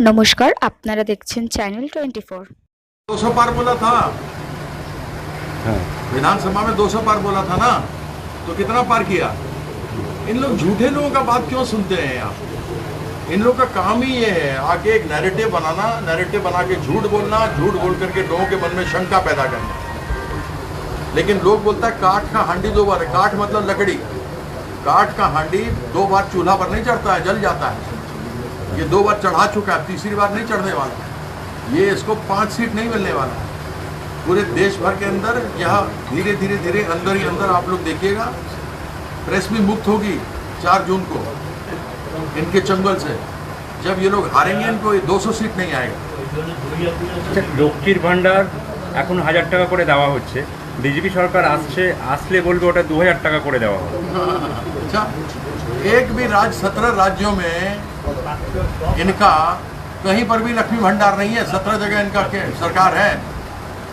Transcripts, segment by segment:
नमस्कार, আপনারা দেখছেন চ্যানেল 24। 200 पार बोला था। विधानसभा में 200 पार बोला था ना, तो कितना पार किया? इन लोग झूठे लोगों का बात क्यों सुनते हैं आप? इन लोगों का काम ही ये है, आके एक नैरेटिव बनाना, नैरेटिव बना के झूठ बोलना, झूठ बोल करके लोगों के मन में शंका पैदा करना। लेकिन लोग बोलता है काठ का हांडी 2 बार, काठ मतलब लकड़ी, काठ का हांडी 2 बार चूल्हा पर नहीं चढ़ता है, जल जाता है। ये 2 बार चढ़ा चुका है, तीसरी बार नहीं चढ़ने वाला। ये इसको 5 सीट नहीं मिलने वाला है। पूरे देश भर के अंदर यह धीरे धीरे धीरे अंदर ही अंदर आप लोग देखिएगा, प्रेस भी मुक्त होगी 4 जून को इनके चंगुल से। जब ये लोग हारेंगे इनको 200 सीट नहीं आएगा। লক্ষ্মীর ভান্ডার এখন 1000 টাকা করে দেওয়া হচ্ছে, বিজেপি সরকার আসলে বলবে ওটা 2000 টাকা করে দেওয়া হবে। अच्छा, एक भी 17 राज्यों में इनका कहीं पर भी लक्ष्मी भंडार नहीं है। 17 जगह इनका सरकार है।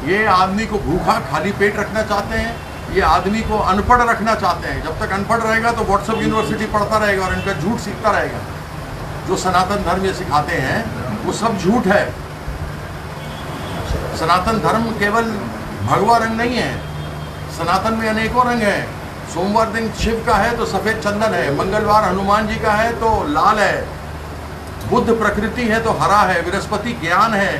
ये आदमी को भूखा खाली पेट रखना चाहते हैं, ये आदमी को अनपढ़ रखना चाहते हैं। जब तक अनपढ़ रहेगा तो व्हाट्सएप यूनिवर्सिटी पढ़ता रहेगा और इनका झूठ सीखता रहेगा। जो सनातन धर्म ये सिखाते हैं वो सब झूठ है। सनातन धर्म केवल भगवा रंग नहीं है, सनातन में अनेकों रंग हैं। सोमवार दिन शिव का है तो सफ़ेद चंदन है, मंगलवार हनुमान जी का है तो लाल है, बुद्ध प्रकृति है तो हरा है, बृहस्पति ज्ञान है,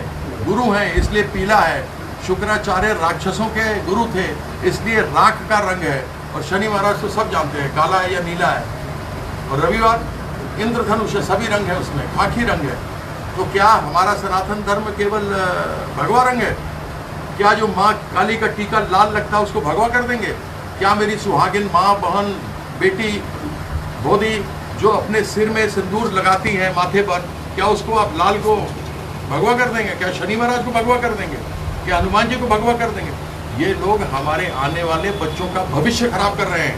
गुरु है इसलिए पीला है, शुक्राचार्य राक्षसों के गुरु थे इसलिए राख का रंग है, और शनि महाराज तो सब जानते हैं काला है या नीला है, और रविवार इंद्रधनुष है, सभी रंग है उसमें, खाकी रंग है। तो क्या हमारा सनातन धर्म केवल भगवा रंग है? क्या जो माँ काली का टीका लाल लगता है उसको भगवा कर देंगे? क्या मेरी सुहागिन माँ, बहन, बेटी, बोधी जो अपने सिर में सिंदूर लगाती हैं माथे पर, क्या उसको आप लाल को भगवा कर देंगे? क्या शनि महाराज को भगवा कर देंगे? क्या हनुमान जी को भगवा कर देंगे? ये लोग हमारे आने वाले बच्चों का भविष्य खराब कर रहे हैं।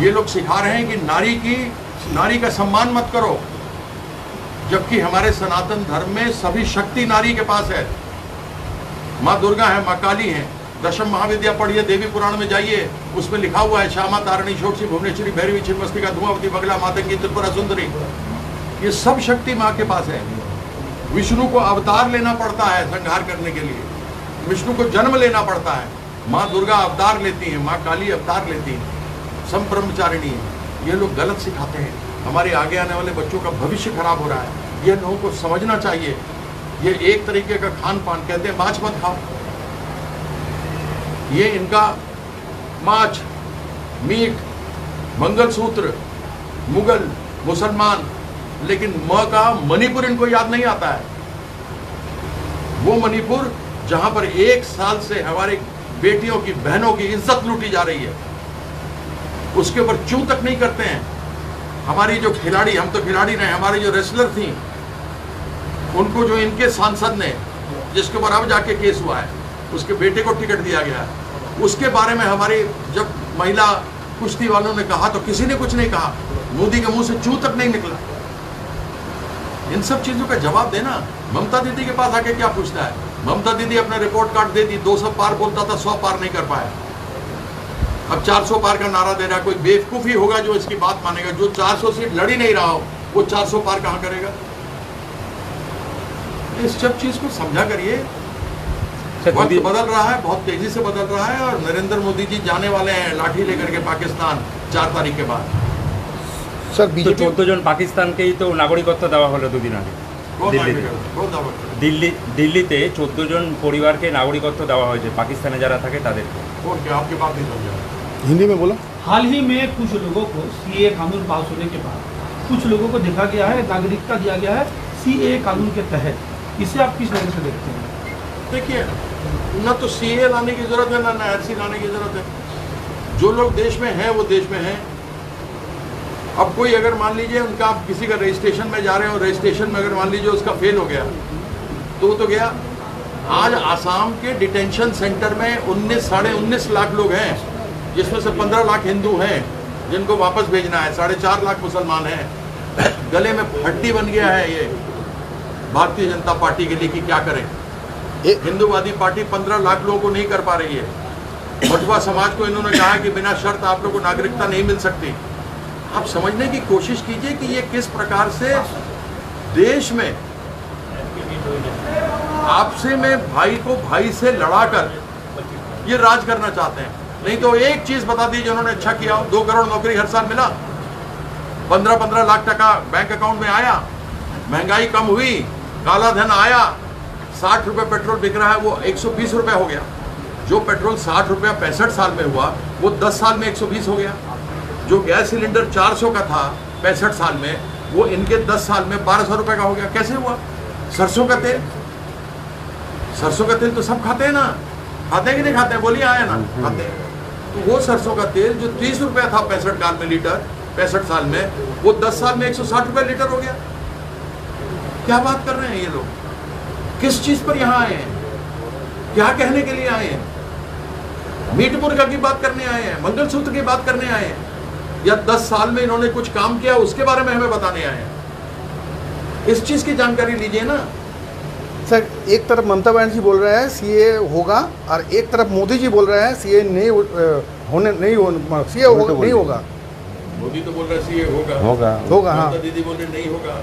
ये लोग सिखा रहे हैं कि नारी का सम्मान मत करो, जबकि हमारे सनातन धर्म में सभी शक्ति नारी के पास है। माँ दुर्गा है, माँ काली है। दशम महाविद्या पढ़िए, देवी पुराण में जाइए, उसमें लिखा हुआ है श्यामा तारिणी षोडशी भुवनेश्वरी भैरवी छिन्नमस्तिका धूमावती बगला मातंगी त्रिपुरा सुंदरी। ये सब शक्ति माँ के पास है। विष्णु को अवतार लेना पड़ता है संहार करने के लिए, विष्णु को जन्म लेना पड़ता है। माँ दुर्गा अवतार लेती है, माँ काली अवतार लेती है, संब्रह्मचारिणी है। ये लोग गलत सिखाते हैं, हमारे आगे आने वाले बच्चों का भविष्य खराब हो रहा है। ये लोगों को समझना चाहिए। ये एक तरीके का खान पान, कहते हैं माछ मत खाओ, ये इनका माछ, मीट, मंगलसूत्र, मुगल, मुसलमान, लेकिन म का मणिपुर इनको याद नहीं आता है। वो मणिपुर जहां पर 1 साल से हमारे बेटियों की, बहनों की इज्जत लूटी जा रही है, उसके ऊपर चूं तक नहीं करते हैं। हमारी जो खिलाड़ी, हम तो खिलाड़ी रहे, हमारी जो रेसलर थी, उनको जो इनके सांसद ने, जिसके ऊपर अब जाके केस हुआ है, उसके बेटे को टिकट दिया गया है, उसके बारे में हमारी जब महिला कुश्ती वालों ने कहा तो किसी ने कुछ नहीं कहा। मोदी के मुंह से चूं तक नहीं निकला। इन सब चीजों का जवाब देना। ममता दीदी के पास आके क्या पूछता है? ममता दीदी अपना रिपोर्ट कार्ड दे दी, 200 पार बोलता था, 100 पार नहीं कर पाया। अब 400 पार का नारा दे रहा है। कोई बेवकूफ ही होगा जो इसकी बात मानेगा। जो 400 सीट लड़ ही नहीं रहा हो वो 400 पार कहां करेगा? इस सब चीज को समझा करिए। वक्त बदल रहा है, बहुत तेजी से बदल रहा है, और नरेंद्र मोदी जी जाने वाले हैं लाठी लेकर के पाकिस्तान 4 तारीख के बाद। सर, 14 জন পাকিস্তানকেই তো নাগরিকত্ব দেওয়া হলো 2 দিন আগে। দিল্লিতে 14 জন পরিবারকে নাগরিকত্ব দেওয়া হয়েছে, পাকিস্তানে যারা থাকে তাদেরকে। आपकी बात नहीं समझा। हिंदी में बोला। हाल ही में कुछ लोगों को सीए कानून पास होने के बाद कुछ लोगों को देखा गया है, नागरिकता दिया गया है सीए कानून के तहत। इसे आप किस नजर से देखते हैं? देखिए, न तो सीए लाने की जरूरत है, ना एनआरसी लाने की जरूरत है। जो लोग देश में हैं वो देश में हैं। अब कोई अगर मान लीजिए उनका, आप किसी का रजिस्ट्रेशन में जा रहे हो, रजिस्ट्रेशन में अगर मान लीजिए उसका फेल हो गया तो गया। आज आसाम के डिटेंशन सेंटर में 19 - 19 लाख लोग हैं, जिसमें से 15 लाख हिंदू हैं जिनको वापस भेजना है, 4.5 लाख मुसलमान हैं। गले में हड्डी बन गया है ये भारतीय जनता पार्टी के लिए कि क्या करें। हिंदूवादी पार्टी 15 लाख लोगों को नहीं कर पा रही है। मठुआ समाज को इन्होंने कहा कि बिना शर्त आप लोगों को नागरिकता नहीं मिल सकती। आप समझने की कोशिश कीजिए कि ये किस प्रकार से देश में आपसे में भाई को भाई से लड़ाकर ये राज करना चाहते हैं। नहीं तो एक चीज बता दीजिए उन्होंने अच्छा किया, 2 करोड़ नौकरी हर साल मिला, 15-15 लाख टका बैंक अकाउंट में आया, महंगाई कम हुई, काला धन आया, 60 रुपये पेट्रोल बिक रहा है वो 120 रुपये हो गया। जो पेट्रोल 60 रुपया 65 साल में हुआ वो 10 साल में 120 हो गया। जो गैस सिलेंडर 400 का था 65 साल में वो इनके 10 साल में 1200 रुपये का हो गया। कैसे हुआ? सरसों का तेल, सरसों का तेल तो सब खाते हैं ना, खाते हैं कि नहीं खाते हैं? बोलिए, आया ना, खाते हैं। तो वो सरसों का तेल जो 30 रुपया था 65 साल में लीटर, 65 साल में, वो 10 साल में 160 रुपये लीटर हो गया। क्या बात कर रहे हैं ये लोग? किस चीज पर यहाँ आए हैं? क्या कहने के लिए आए हैं? मीट मुर्गा की बात करने आए हैं? मंगलसूत्र की बात करने आए हैं? या 10 साल में इन्होंने कुछ काम किया उसके बारे में हमें बताने आए हैं? इस चीज की जानकारी लीजिए ना सर। एक तरफ ममता बनर्जी बोल रहे हैं सीए होगा और एक तरफ मोदी जी बोल रहे हैं सीए नहीं होगा। मोदी तो बोल रहे सीए होगा होगा हाँ। ममता दीदी बोल रहे नहीं होगा।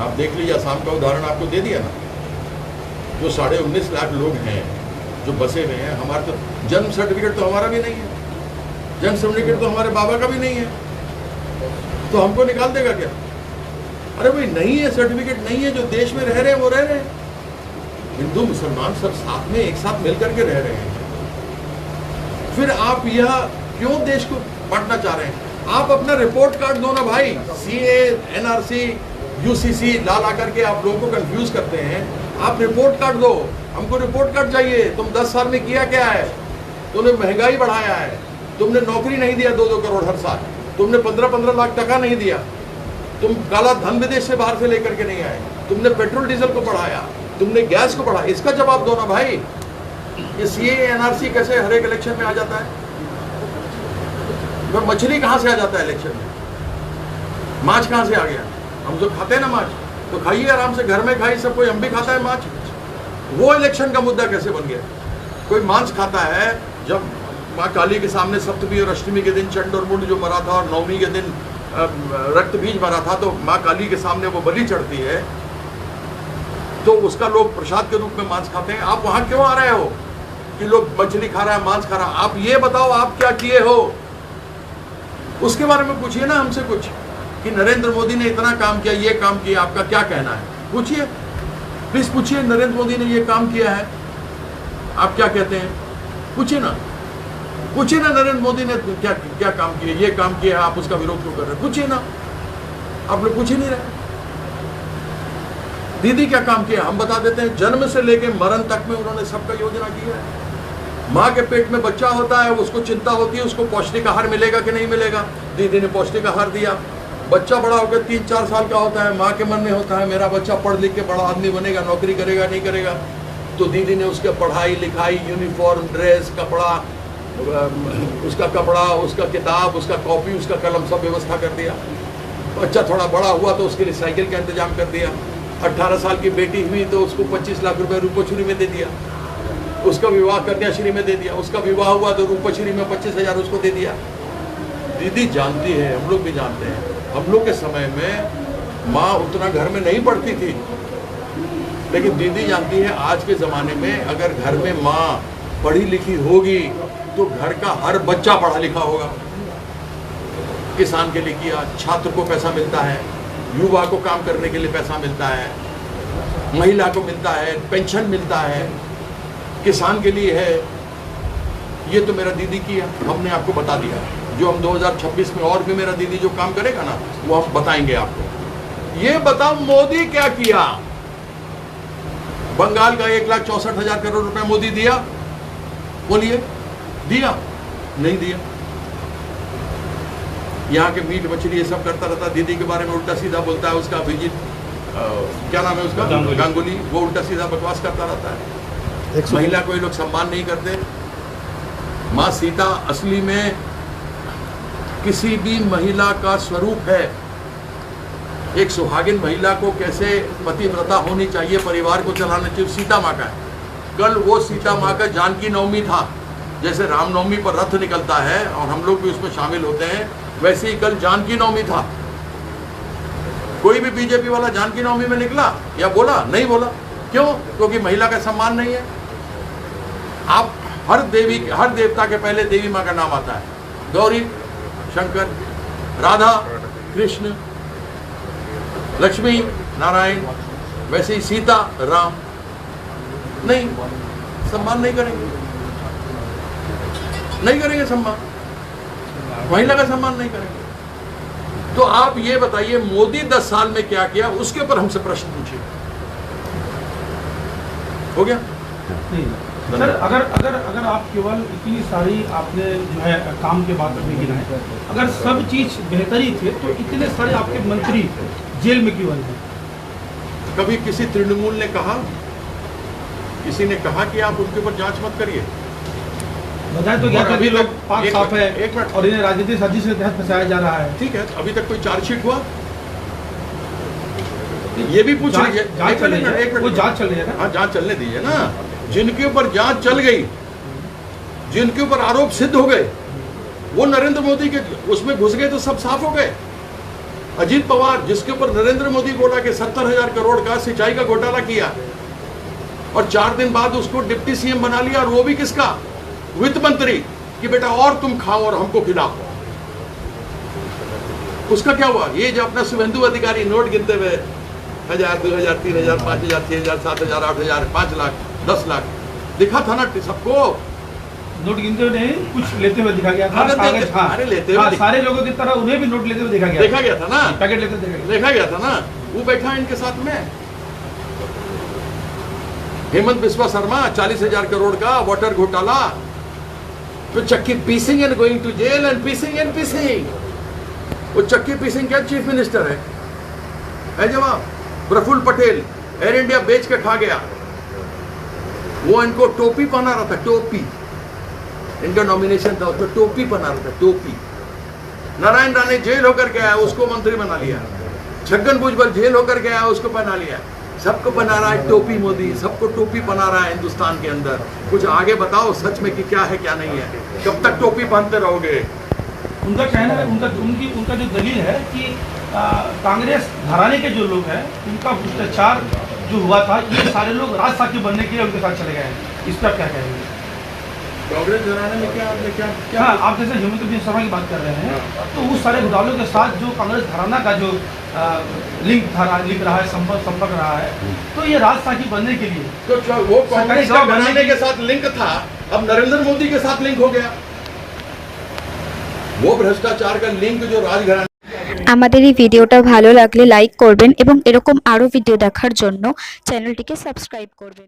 आप देख लीजिए, आसाम का उदाहरण आपको दे दिया ना। जो 19.5 लाख लोग हैं जो बसे हुए हैं, हमारे तो जन्म सर्टिफिकेट तो हमारा भी नहीं है, जन्म सर्टिफिकेट तो हमारे बाबा का भी नहीं है, तो हमको निकाल देगा क्या? अरे भाई नहीं है, सर्टिफिकेट नहीं है, जो देश में रह रहे हैं वो रह रहे हैं। हिंदू मुसलमान सब साथ में एक साथ मिलकर के रह रहे हैं। फिर आप यह क्यों देश को बांटना चाह रहे हैं? आप अपना रिपोर्ट कार्ड दो ना भाई। सीए, एनआरसी, यूसीसी ला करके आप लोगों को कंफ्यूज करते हैं। आप रिपोर्ट कार्ड दो, हमको रिपोर्ट कार्ड चाहिए। तुम 10 साल में किया क्या है? तुमने महंगाई बढ़ाया है, तुमने नौकरी नहीं दिया 2-2 करोड़ हर साल, तुमने 15-15 लाख टका नहीं दिया, तुम काला धन विदेश से बाहर से लेकर के नहीं आए, तुमने पेट्रोल डीजल को बढ़ाया, तुमने गैस को बढ़ाया। इसका जवाब दो ना भाई। ये सीए, एनआरसी कैसे हर एक इलेक्शन में आ जाता है? तो मछली कहाँ से आ जाता है इलेक्शन में? माछ कहाँ से आ गया? हम तो खाते हैं ना माछ, तो खाइए आराम से, घर में खाइए सब कोई, हम भी खाता है माछ। वो इलेक्शन का मुद्दा कैसे बन गया? कोई मांस खाता है। जब माँ काली के सामने सप्तमी और अष्टमी के दिन चंड और मुंड जो मरा था और नवमी के दिन रक्त बीज मरा था, तो माँ काली के सामने वो बलि चढ़ती है, तो उसका लोग प्रसाद के रूप में मांस खाते हैं। आप वहां क्यों आ रहे हो कि लोग मछली खा रहा है, मांस खा रहा है? आप ये बताओ आप क्या किए हो, उसके बारे में पूछिए ना हमसे कुछ, कि नरेंद्र मोदी ने इतना काम किया, ये काम किया, आपका क्या कहना है? पूछिए, प्लीज पूछिए, नरेंद्र मोदी ने ये काम किया है, आप क्या कहते हैं? पूछिए ना, पूछिए ना नरेंद्र मोदी ने क्या क्या काम किया, ये काम किया है, आप उसका विरोध क्यों कर रहे हैं? पूछिए ना, आप लोग पूछ ही नहीं रहे। दीदी क्या काम किया हम बता देते हैं। जन्म से लेके मरण तक में उन्होंने सबका योजना किया है। माँ के पेट में बच्चा होता है, उसको चिंता होती है उसको पौष्टिक आहार मिलेगा कि नहीं मिलेगा। दीदी ने पौष्टिक आहार दिया। बच्चा बड़ा होकर 3-4 साल का होता है, माँ के मन में होता है मेरा बच्चा पढ़ लिख के बड़ा आदमी बनेगा, नौकरी करेगा नहीं करेगा, तो दीदी ने उसके पढ़ाई लिखाई, यूनिफॉर्म, ड्रेस, कपड़ा, उसका कपड़ा, उसका किताब, उसका कॉपी, उसका कलम, सब व्यवस्था कर दिया। बच्चा थोड़ा बड़ा हुआ तो उसके लिए साइकिल का इंतजाम कर दिया। 18 साल की बेटी हुई तो उसको 25 लाख रुपए रूपश्री में दे दिया। उसका विवाह कन्याश्री में दे दिया। उसका विवाह हुआ तो रूपश्री में 25,000 उसको दे दिया। दीदी जानती है, हम लोग भी जानते हैं, हम लोग के समय में माँ उतना घर में नहीं पढ़ती थी, लेकिन दीदी जानती है आज के ज़माने में अगर घर में माँ पढ़ी लिखी होगी तो घर का हर बच्चा पढ़ा लिखा होगा। किसान के लिए किया, छात्र को पैसा मिलता है, युवा को काम करने के लिए पैसा मिलता है, महिला को मिलता है, पेंशन मिलता है, किसान के लिए है। ये तो मेरा दीदी किया, हमने आपको बता दिया। जो हम 2026 में और भी मेरा दीदी जो काम करेगा ना वो हम बताएंगे आपको। ये बताओ मोदी क्या किया? बंगाल का 1,64,000 करोड़ रुपए मोदी दिया? बोलिए, दिया? नहीं दिया। यहाँ के मीट मछली ये सब करता रहता, दीदी के बारे में उल्टा सीधा बोलता है। उसका अभिजीत क्या नाम है उसका, गांगुली, वो उल्टा सीधा बकवास करता रहता है। महिला को ये लोग सम्मान नहीं करते। माँ सीता असली में किसी भी महिला का स्वरूप है। एक सुहागिन महिला को कैसे पतिव्रता होनी चाहिए, परिवार को चलाना चाहिए, सीता माँ का है। कल वो सीता माँ का जानकी नवमी था। जैसे रामनवमी पर रथ निकलता है और हम लोग भी उसमें शामिल होते हैं, वैसे ही कल जानकी नवमी था। कोई भी बीजेपी वाला जानकी नवमी में निकला या बोला? नहीं बोला। क्यों? क्योंकि महिला का सम्मान नहीं है। आप हर देवता के पहले देवी माँ का नाम आता है, गौरी, शंकर, राधा, कृष्ण, लक्ष्मी, नारायण, वैसे ही सीता, राम। नहीं, सम्मान नहीं करेंगे, नहीं करेंगे सम्मान, महिला का सम्मान नहीं करेंगे। तो आप ये बताइए मोदी 10 साल में क्या किया, उसके ऊपर हमसे प्रश्न पूछिए। हो गया? नहीं सर, अगर अगर अगर आप केवल इतनी सारी आपने जो है काम के बात में गिनाए, अगर सब चीज बेहतरी थे तो इतने सारे आपके मंत्री जेल में क्यों हैं? कभी किसी तृणमूल ने कहा, किसी ने कहा कि आप उनके ऊपर जांच मत करिए? बताया तो क्या और अभी लोग पाक एक साफ है मिनट, और इन्हें राजनीतिक साजिश के तहत फंसाया जा रहा है। ठीक है, अभी तक कोई चार्जशीट हुआ? ये भी पूछ लीजिए। जांच चल रही है, वो जांच चल रही है ना? हाँ, जांच चलने दीजिए ना। जिनके ऊपर जांच चल गई, जिनके ऊपर आरोप सिद्ध हो गए, वो नरेंद्र मोदी के उसमें घुस गए तो सब साफ हो गए। अजीत पवार, जिसके ऊपर नरेंद्र मोदी बोला कि 70,000 करोड़ का सिंचाई का घोटाला किया, और 4 दिन बाद उसको डिप्टी सीएम बना लिया, और वो भी किसका? वित्त मंत्री, कि बेटा और तुम खाओ और हमको खिलाओ। उसका क्या हुआ? ये जो अपना शुभेंदु अधिकारी नोट गिनते हुए 1000, 2000, 3000, 5000, 6000, 7000, 8000, 5 लाख, 10 लाख दिखा था ना सबको। नोट गिनते हुए नहीं, कुछ लेते हुए दिखा गया था। कागज, हाँ, अरे लेते हुए सारे लोगों की तरह उन्हें भी नोट लेते हुए देखा गया था ना, पैकेट लेते देखा गया था ना। वो बैठा इनके साथ में हेमंत बिस्वा शर्मा, 40,000 करोड़ का वाटर घोटाला, तो चक्की पीसिंग and going to jail and पीसिंग एंड पीसिंग। वो चक्की पीसिंग क्या चीफ मिनिस्टर है जवाब? प्रफुल्ल पटेल एयर इंडिया बेच के खा गया, वो इनको टोपी पहना रहा था, टोपी, इनका नॉमिनेशन था, उसको टोपी पहना रहा था, टोपी। नारायण राणे जेल होकर के आया, उसको मंत्री बना लिया। छगन भुजबल जेल होकर के आया, उसको पहना लिया। सबको पहना रहा है टोपी मोदी, सबको टोपी पहना रहा है हिंदुस्तान के अंदर। कुछ आगे बताओ सच में कि क्या है क्या नहीं है, कब तक टोपी पहनते रहोगे? उनका कहना है, उनका जो दलील है कि कांग्रेस घराने के जो लोग हैं उनका भ्रष्टाचार जो हुआ था, ये सारे लोग राजसाक्षी बनने के लिए उनके साथ चले गए हैं। इस पर क्या कहेंगे? कांग्रेस घराने में क्या हाँ, आप जैसे हेमंत बिस्वा शर्मा की बात कर रहे हैं, तो उस सारे घोटालों के साथ जो कांग्रेस घराना का जो लिंक रहा है, संपर्क रहा है, तो ये राजसाक्षी बनने के लिए तो वो कांग्रेस का घराने के साथ लिंक था, अब नरेंद्र मोदी के साथ लिंक हो गया। वो भ्रष्टाचार का लिंक जो राजघराने। আমাদের এই ভিডিওটা ভালো লাগলে লাইক করবেন এবং এরকম আরও ভিডিও দেখার জন্য চ্যানেলটিকে সাবস্ক্রাইব করবেন।